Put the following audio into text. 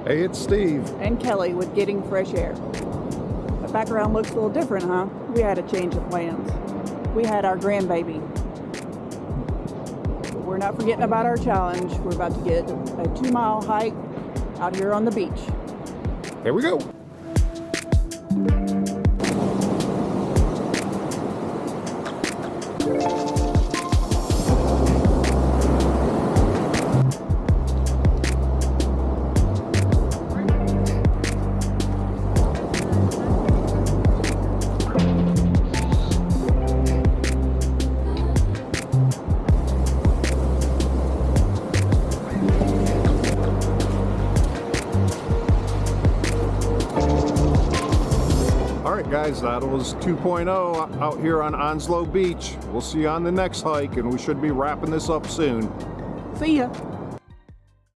Hey, it's Steve. And Kelly with Getting Fresh Air. The background looks a little different, huh? We had a change of plans. We had our grandbaby. But we're not forgetting about our challenge. We're about to get a 2-mile hike out here on the beach. Here we go. Alright guys, that was 2.0 out here on Onslow Beach. We'll see you on the next hike, and we should be wrapping this up soon. See ya.